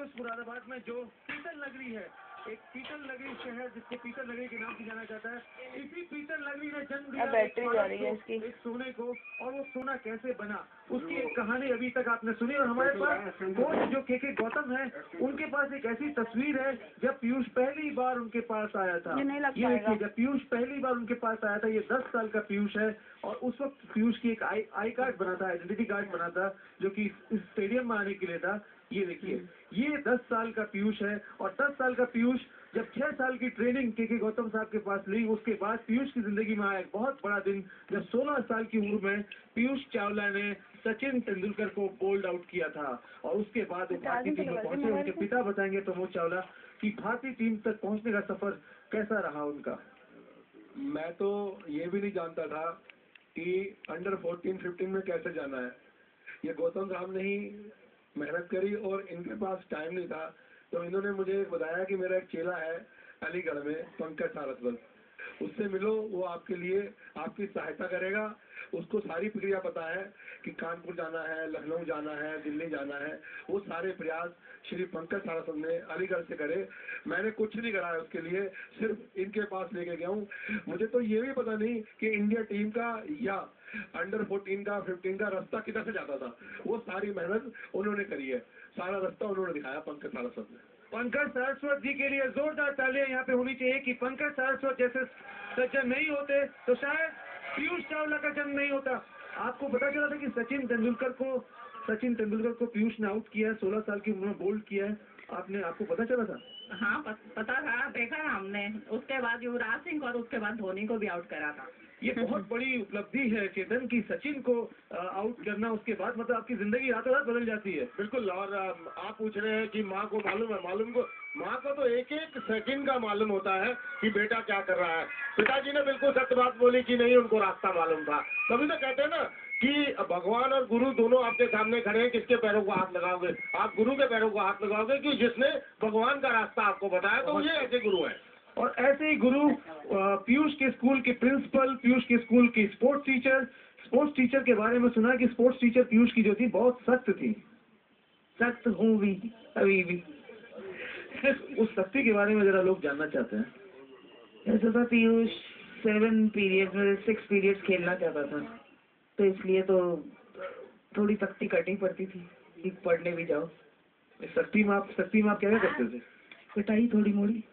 उस मुरादाबाद में जो पीतल नगरी है, एक पीतल नगरी शहर जिसको पीतल नगरी के नाम से जाना जाता है, इसी पीतल नगरी ने जन्म दिया एक सोने को, और वो सोना कैसे बना उसकी एक कहानी अभी तक आपने सुनी। और हमारे पास कोच जो के गौतम है, उनके पास एक ऐसी तस्वीर है जब पीयूष पहली बार उनके पास आया था। ये देखिए, जब पीयूष पहली बार उनके पास आया था, ये 10 साल का पीयूष है, और उस वक्त पीयूष की एक आई कार्ड बना था, आइडेंटिटी कार्ड बना था, जो कि इस स्टेडियम में आने के लिए था। ये देखिए, ये 10 साल का पीयूष है, और 10 साल का पीयूष जब 6 साल की ट्रेनिंग के गौतम साहब के पास ली, उसके बाद पीयूष की जिंदगी में आया एक बहुत बड़ा दिन, जब 16 साल की उम्र में पीयूष चावला ने सचिन तेंदुलकर को बोल्ड आउट किया था। और उसके बाद वो भारतीय टीम में पहुंचे। उनके पिता बताएंगे प्रमोद चावला कि भारतीय टीम तक पहुंचने का सफर कैसा रहा उनका। मैं तो ये भी नहीं जानता था कि अंडर 14-15 में कैसे जाना है। ये गौतम साहब ने ही मेहनत करी, और इनके पास टाइम नहीं था, तो इन्होंने मुझे बताया कि मेरा एक चेला है अलीगढ़ में, पंकज सारस्वत, उससे मिलो, वो आपके लिए आपकी सहायता करेगा। उसको सारी प्रक्रिया पता है कि कानपुर जाना है, लखनऊ जाना है, दिल्ली जाना है, वो सारे प्रयास श्री पंकज सारस्वत ने अलीगढ़ से करे। मैंने कुछ नहीं करा है उसके लिए, सिर्फ इनके पास लेके गया हूँ। मुझे तो ये भी पता नहीं कि इंडिया टीम का या अंडर 14 का 15 का रास्ता किधर से जाता था। वो सारी मेहनत उन्होंने करी है, सारा रास्ता उन्होंने दिखाया पंकज सारस्वत ने। पंकज सारस्वत जी के लिए जोरदार तालियां यहाँ पे होनी चाहिए कि पंकज सारस्वत जैसे सज्जन नहीं होते तो शायद पीयूष चावला का जन्म नहीं होता। आपको पता चला था कि सचिन तेंदुलकर को पीयूष ने आउट किया है, 16 साल की उम्र में बोल्ड किया है। आपको पता चला था? हाँ, पता था, देखा था हमने। उसके बाद युवराज सिंह और उसके बाद धोनी को भी आउट करा था। ये बहुत बड़ी उपलब्धि है चेतन की सचिन को आउट करना, उसके बाद मतलब आपकी जिंदगी रातों रात बदल जाती है। बिल्कुल। और आप पूछ रहे हैं कि माँ को मालूम है, माँ को तो एक एक सेकंड का मालूम होता है कि बेटा क्या कर रहा है। पिताजी ने बिल्कुल सत्य बात बोली कि नहीं, उनको रास्ता मालूम था। तभी तो कहते हैं ना कि भगवान और गुरु दोनों आपके सामने खड़े हैं, किसके पैरों को हाथ लगाओगे? आप गुरु के पैरों को हाथ लगाओगे कि जिसने भगवान का रास्ता आपको बताया, तो ये ऐसे गुरु है। और ऐसे ही गुरु पीयूष के स्कूल के प्रिंसिपल, पीयूष के स्कूल की स्पोर्ट्स टीचर के बारे में सुना कि स्पोर्ट्स टीचर पीयूष की जो थी बहुत सख्त थी। सख्त हूँ भी अभी भी। उस सख्ती के बारे में जरा लोग जानना चाहते हैं। ऐसा था, पीयूष 7 पीरियड में 6 पीरियड्स खेलना चाहता था, तो इसलिए तो थोड़ी सख्ती करनी पड़ती थी कि पढ़ने भी जाओ। सख्ती में आप क्या करते थे? पिटाई थोड़ी मोड़ी।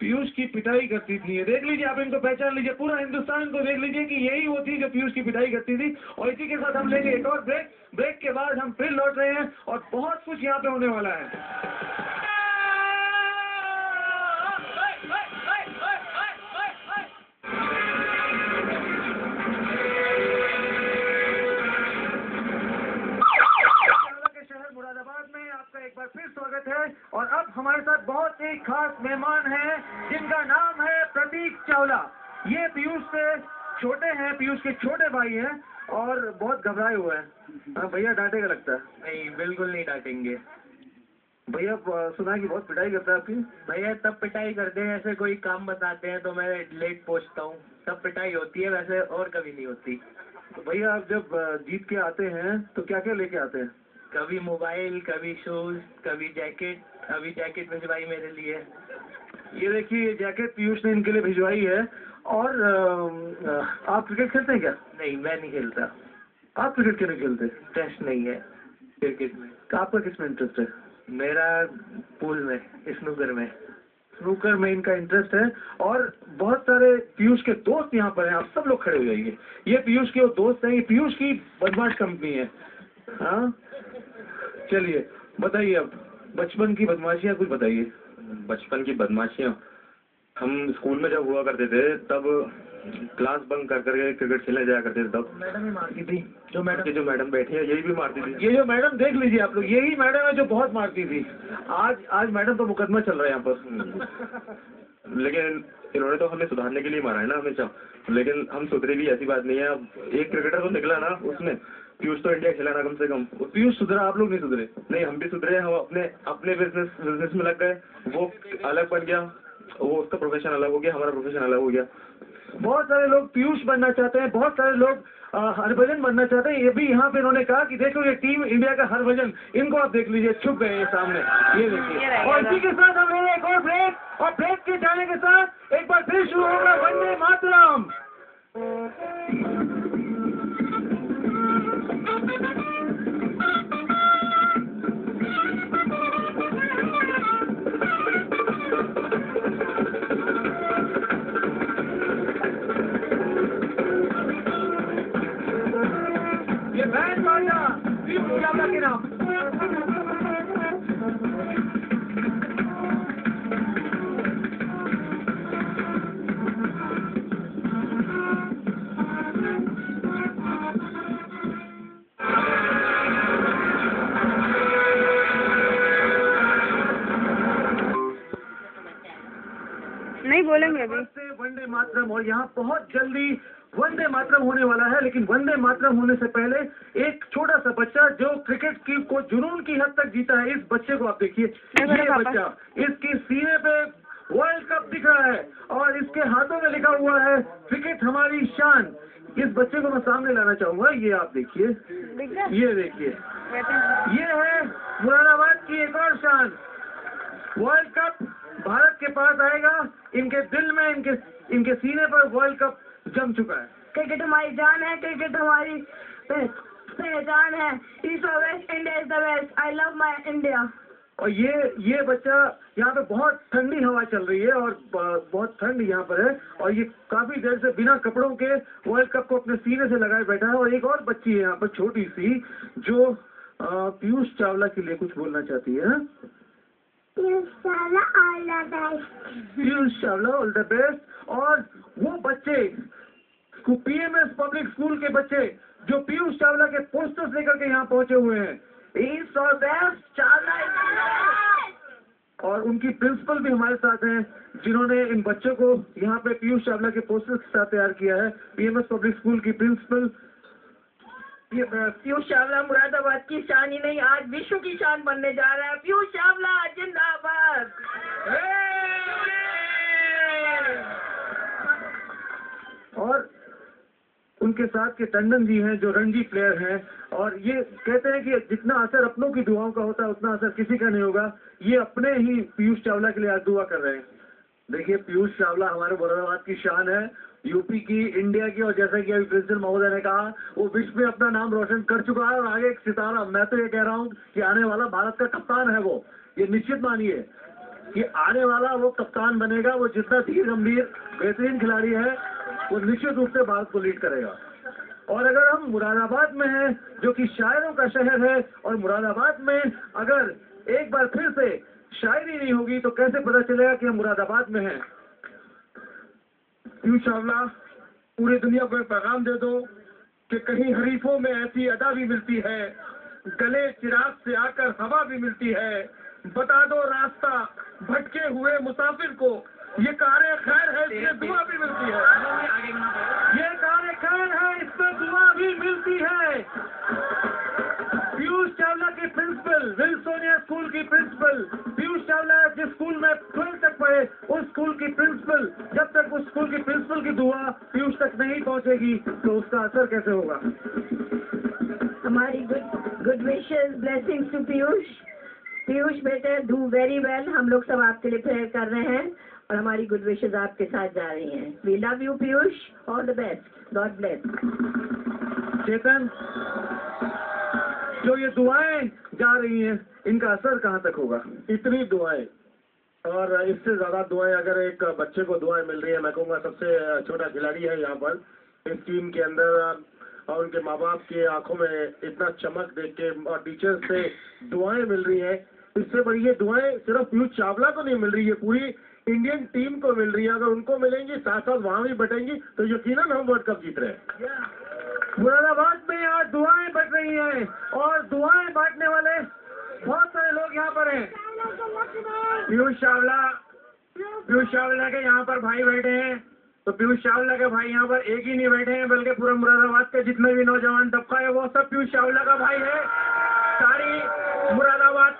पीयूष की पिटाई करती थी। देख लीजिए, आप इनको पहचान लीजिए, पूरा हिंदुस्तान को देख लीजिए कि यही वो थी जो पीयूष की पिटाई करती थी। और इसी के साथ हम लेंगे एक और ब्रेक के बाद हम फिर लौट रहे हैं, और बहुत कुछ यहाँ पे होने वाला है। मुरादाबाद में आपका एक बार फिर स्वागत है, और अब हमारे साथ बहुत ही खास मेहमान हैं जिनका नाम है प्रतीक चावला। ये पीयूष से छोटे हैं, पीयूष के छोटे भाई हैं, और बहुत घबराए हुए हैं। भैया डांटेगा लगता है? नहीं, बिल्कुल नहीं डांटेंगे। भैया सुना कि बहुत पिटाई करता है आपकी? भैया तब पिटाई करते हैं ऐसे कोई काम बताते हैं तो मैं लेट पहुंचता हूँ, तब पिटाई होती है, वैसे और कभी नहीं होती। तो भैया आप जब जीत के आते हैं तो क्या क्या लेके आते हैं? कभी मोबाइल, कभी शूज, कभी जैकेट। अभी जैकेट भिजवाई मेरे लिए। ये देखिए, जैकेट पीयूष ने इनके लिए भिजवाई है। और आप क्रिकेट खेलते हैं क्या? नहीं, मैं नहीं खेलता। आप क्रिकेट क्यों नहीं खेलते? इंटरेस्ट नहीं है क्रिकेट में। तो आपका किसमें इंटरेस्ट है? मेरा पूल में, स्नूकर में। स्नूकर में इनका इंटरेस्ट है। और बहुत सारे पीयूष के दोस्त यहाँ पर हैं, आप सब लोग खड़े हो जाइए। ये पीयूष के वो दोस्त हैं, ये पीयूष की बदमाश कंपनी है। हाँ, चलिए बताइए, अब बचपन की बदमाशियाँ कुछ बताइए। बचपन की बदमाशियाँ, हम स्कूल में जब हुआ करते थे तब क्लास बंक कर करके क्रिकेट खेलने जाया करते थे। तब मैडम ही मारती थी। जो मैडम बैठी है यही भी मारती थी। ये जो मैडम देख लीजिए आप लोग, यही मैडम है जो बहुत मारती थी। आज मैडम तो मुकदमा चल रहा है यहाँ पर। लेकिन इन्होंने तो हमें सुधारने के लिए मारा है ना हमेशा, लेकिन हम सुधरे भी, ऐसी बात नहीं है। अब एक क्रिकेटर तो निकला ना उसमें, पीयूष तो इंडिया खेला ना कम से कम। पीयूष सुधरा, आप लोग नहीं सुधरे? नहीं, हम भी सुधरे। हम अपने बिजनेस में लग गए, वो अलग बन गया, वो उसका प्रोफेशन अलग हो गया, हमारा प्रोफेशन अलग हो गया। बहुत सारे लोग पीयूष बनना चाहते हैं, बहुत सारे लोग हरभजन बनना चाहते हैं। ये भी यहाँ पे इन्होंने कहा कि देखो ये टीम इंडिया का हरभजन, इनको आप देख लीजिए, छुप गए ये सामने, ये देखिए। और इसी के साथ हम लोग एक और ब्रेक, और ब्रेक के जाने के साथ एक बार फिर शुरू होगा वंदे मातरम। ये बैंड बाजा पीयूष चावला के नाम। नहीं बोलेंगे अभी। वंदे मातरम, और यहाँ बहुत जल्दी वंदे मातरम होने वाला है। लेकिन वंदे मातरम होने से पहले एक छोटा सा बच्चा जो क्रिकेट की को जुनून की हद तक जीता है, इस बच्चे को आप देखिए। ये बच्चा, इसके सीने पे वर्ल्ड कप दिख रहा है और इसके हाथों में लिखा हुआ है क्रिकेट हमारी शान। इस बच्चे को मैं सामने लाना चाहूंगा, ये आप देखिए, ये देखिए, ये है मुरादाबाद की एक और शान। वर्ल्ड कप भारत के पास आएगा, इनके दिल में, इनके सीने पर वर्ल्ड कप जम चुका है। क्रिकेट हमारी जान है, क्रिकेट हमारी पहचान है। ईस्ट और west, India is the best, I love my India. और ये बच्चा, यहाँ पे बहुत ठंडी हवा चल रही है और बहुत ठंड यहाँ पर है, और ये काफी देर से बिना कपड़ों के वर्ल्ड कप को अपने सीने से लगाए बैठा है। और एक और बच्ची है यहाँ पर छोटी सी, जो पीयूष चावला के लिए कुछ बोलना चाहती है। Piyush Chawla all the best. Piyush Chawla all the best. और वो बच्चे पीएमएस पब्लिक स्कूल के बच्चे जो पीयूष चावला के पोस्टर्स लेकर के यहाँ पहुंचे हुए हैं, ईस्ट और वेस्ट चावला, और उनकी प्रिंसिपल भी हमारे साथ हैं जिन्होंने इन बच्चों को यहाँ पे पीयूष चावला के पोस्टर्स के साथ तैयार किया है। पीएमएस पब्लिक स्कूल की प्रिंसिपल। ये पीयूष चावला मुरादाबाद की शान ही नहीं, आज विश्व की शान बनने जा रहा है। पीयूष चावला जिंदाबाद। और उनके साथ के टंडन जी हैं जो रणजी प्लेयर हैं, और ये कहते हैं कि जितना असर अपनों की दुआओं का होता है उतना असर किसी का नहीं होगा। ये अपने ही पीयूष चावला के लिए आज दुआ कर रहे हैं। देखिए, पीयूष चावला हमारे मुरादाबाद की शान है, यूपी की, इंडिया की, और जैसा कि अभी प्रेसिडेंट महोदय ने कहा, वो विश्व में अपना नाम रोशन कर चुका है और आगे एक सितारा। मैं तो ये कह रहा हूँ कि आने वाला भारत का कप्तान है वो, ये निश्चित मानिए कि आने वाला वो कप्तान बनेगा। वो जितना धीर गंभीर बेहतरीन खिलाड़ी है, वो निश्चित रूप से भारत को लीड करेगा। और अगर हम मुरादाबाद में हैं, जो कि शायरों का शहर है, और मुरादाबाद में अगर एक बार फिर से शायरी नहीं होगी तो कैसे पता चलेगा कि हम मुरादाबाद में हैं। पीयूष चावला, पूरी दुनिया को एक पैगाम दे दो कि कहीं हरीफों में ऐसी अदा भी मिलती है, गले चिराग से आकर हवा भी मिलती है। बता दो रास्ता भटके हुए मुसाफिर को, ये कारे खैर है, इसमें दुआ भी मिलती है। ये कारे खैर है, इसमें दुआ भी मिलती है। पीयूष चावला की प्रिंसिपल, विल्सोनिया स्कूल की प्रिंसिपल, पीयूष चावला जिस स्कूल में 12th तक पढ़े, उस स्कूल की प्रिंसिपल, जब तक उस स्कूल की प्रिंसिपल की दुआ पीयूष तक नहीं पहुंचेगी तो उसका असर कैसे होगा। हमारी good wishes, blessings to Piyush. Piyush बेटे, डू वेरी वेल। हम लोग सब आपके लिए प्रेयर कर रहे हैं और हमारी गुड विशेस आपके साथ जा रही हैं। We love you Piyush, all the best, god bless. Chetan, जो ये दुआएं जा रही हैं, इनका असर कहाँ तक होगा। इतनी दुआएं, और इससे ज्यादा दुआएं अगर एक बच्चे को दुआएं मिल रही है, मैं कहूँगा सबसे छोटा खिलाड़ी है यहाँ पर इस टीम के अंदर, और उनके माँ बाप की आंखों में इतना चमक देख के और टीचर्स से दुआएं मिल रही है, इससे बड़ी ये दुआएं सिर्फ पीयूष चावला को नहीं मिल रही है, पूरी इंडियन टीम को मिल रही है। अगर उनको मिलेंगी, साथ साथ वहाँ भी बटेंगी, तो यकीनन हम वर्ल्ड कप जीत रहे हैं। मुरादाबाद में आज दुआएं बट रही हैं, और दुआएं बांटने वाले बहुत सारे लोग यहाँ पर हैं। पीयूष चावला के यहाँ पर भाई बैठे हैं, तो पीयूष चावला के भाई यहाँ पर एक ही नहीं बैठे हैं, बल्कि पूरा मुरादाबाद के जितने भी नौजवान तबका है वो सब पीयूष चावला का भाई है। सारी मुरादाबाद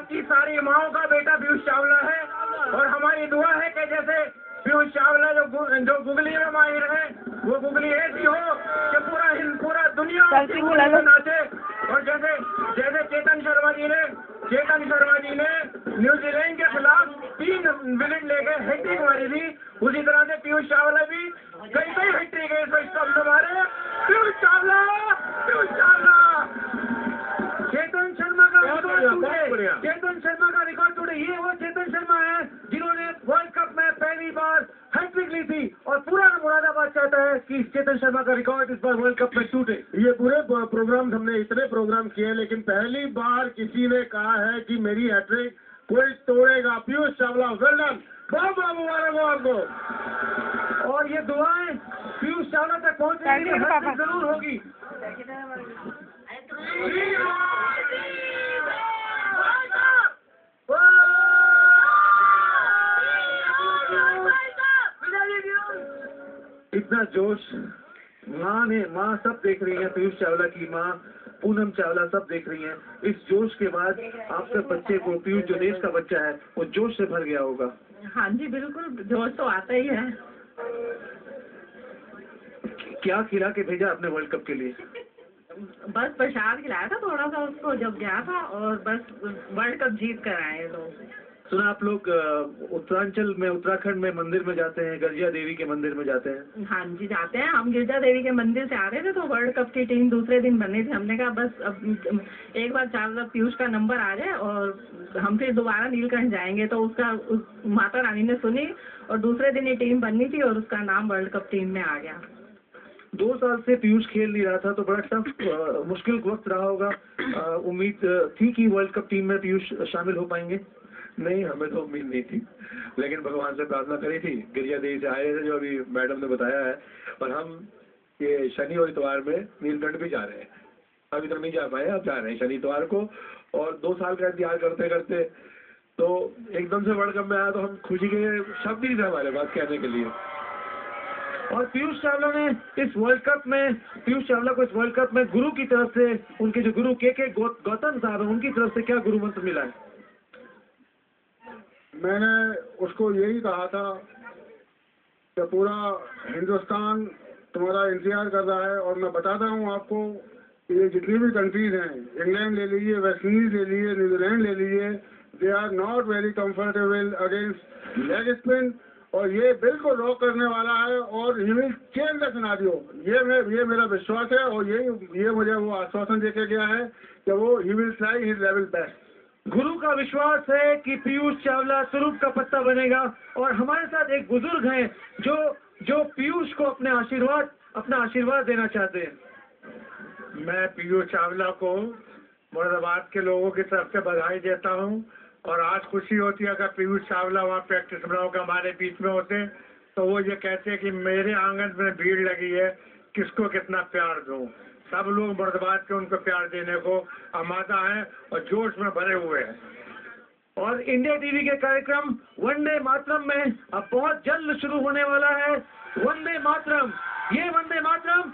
की सारी माओं का बेटा पीयूष चावला है, और हमारी दुआ है कि जैसे पीयूष चावला जो जो गुगली में माहिर है वो गुगली ऐसी हो कि पूरा दुनिया नाचे। और जैसे जैसे चेतन शर्मा जी ने न्यूजीलैंड के खिलाफ 3 विकेट लेके हैट्रिक मारी थी, उसी तरह से पीयूष चावला भी कई हैट्रिक है इस कप में मारे। पीयूष चावला चेतन शर्मा का रिकॉर्ड टूटे। ये वो चेतन शर्मा है जिन्होंने वर्ल्ड कप में पहली बार हैट्रिक ली थी और पूरा मुरादाबाद चाहता है कि चेतन शर्मा का रिकॉर्ड इस बार वर्ल्ड कप में टूटे। ये पूरे प्रोग्राम हमने इतने प्रोग्राम किए, लेकिन पहली बार किसी ने कहा है कि मेरी हैट्रिक कोई तोड़ेगा। पीयूष चावला, वेल डन, बहुत बहुत मुबारक हो आपको। और ये दुआएं पीयूष चावला तक पहुंचने के लिए हैट्रिक जरूर होगी। इतना जोश माँ सब देख रही है, पीयूष चावला की माँ पूनम चावला सब देख रही हैं। इस जोश के बाद आपके बच्चे को, पीयूष जो देश का बच्चा है, वो जोश से भर गया होगा। हाँ जी बिल्कुल, जोश तो आता ही है। क्या खिला के भेजा आपने वर्ल्ड कप के लिए? बस प्रसाद खिलाया था थोड़ा सा उसको जब गया था, और बस वर्ल्ड कप जीत कर आए लोग। सुना आप लोग उत्तरांचल में, उत्तराखंड में मंदिर में जाते हैं, गिरजा देवी के मंदिर में जाते हैं। हाँ जी जाते हैं। हम गिरजा देवी के मंदिर से आ रहे थे तो वर्ल्ड कप की टीम दूसरे दिन बनी थी। हमने कहा बस अब एक बार चावला पीयूष का नंबर आ जाए और हम फिर दोबारा नीलकंठ जाएंगे। तो माता रानी ने सुनी और दूसरे दिन ये टीम बननी थी और उसका नाम वर्ल्ड कप टीम में आ गया। 2 साल से पीयूष खेल नहीं रहा था तो बड़ा टफ मुश्किल वक्त रहा होगा। उम्मीद थी कि वर्ल्ड कप टीम में पीयूष शामिल हो पाएंगे? नहीं, हमें तो उम्मीद नहीं थी, लेकिन भगवान से प्रार्थना करी थी। गिरजा देवी से आए थे जो अभी मैडम ने बताया है, और हम ये शनि और इतवार में नीलकंठ भी जा रहे हैं। अभी तक नहीं जा पाए, अब जा रहे हैं शनि इतवार को। और 2 साल का इंतजार करते करते तो एकदम से वर्ल्ड कप में आया तो हम खुशी के शब्द ही थे हमारे पास कहने के लिए। और पीयूष चावला ने इस वर्ल्ड कप में, पीयूष चावला को इस वर्ल्ड कप में गुरु की तरफ से, उनके जो गुरु के गौतम साहब है, उनकी तरफ से क्या गुरु मंत्र मिला है? मैंने उसको यही कहा था कि पूरा हिंदुस्तान तुम्हारा इंतजार कर रहा है, और मैं बताता हूँ आपको कि ये जितनी भी कंट्रीज हैं, इंग्लैंड ले लीजिए, वेस्ट इंडीज ले लीजिए, न्यूजीलैंड ले लीजिए, they are not very comfortable against leg spin, और ये बिल्कुल रॉक करने वाला है और he will change the scenario. ये मेरा विश्वास है, और ये मुझे वो आश्वासन देके गया है कि वो he will try his level best. गुरु का विश्वास है कि पीयूष चावला स्वरूप का पत्ता बनेगा। और हमारे साथ एक बुजुर्ग हैं जो पीयूष को अपना आशीर्वाद देना चाहते हैं। मैं पीयूष चावला को मुरादाबाद के लोगों की तरफ से बधाई देता हूं, और आज खुशी होती है अगर पीयूष चावला वहाँ प्रैक्टिस ग्राउंड का हमारे बीच में होते तो वो ये कहते कि मेरे आंगन में भीड़ लगी है, किसको कितना प्यार दूं। सब लोग मुरादाबाद के उनको प्यार देने को आमादा हैं और जोश में भरे हुए हैं। और इंडिया टीवी के कार्यक्रम वंदे मातरम में अब बहुत जल्द शुरू होने वाला है। वंदे मातरम, ये वंदे मातरम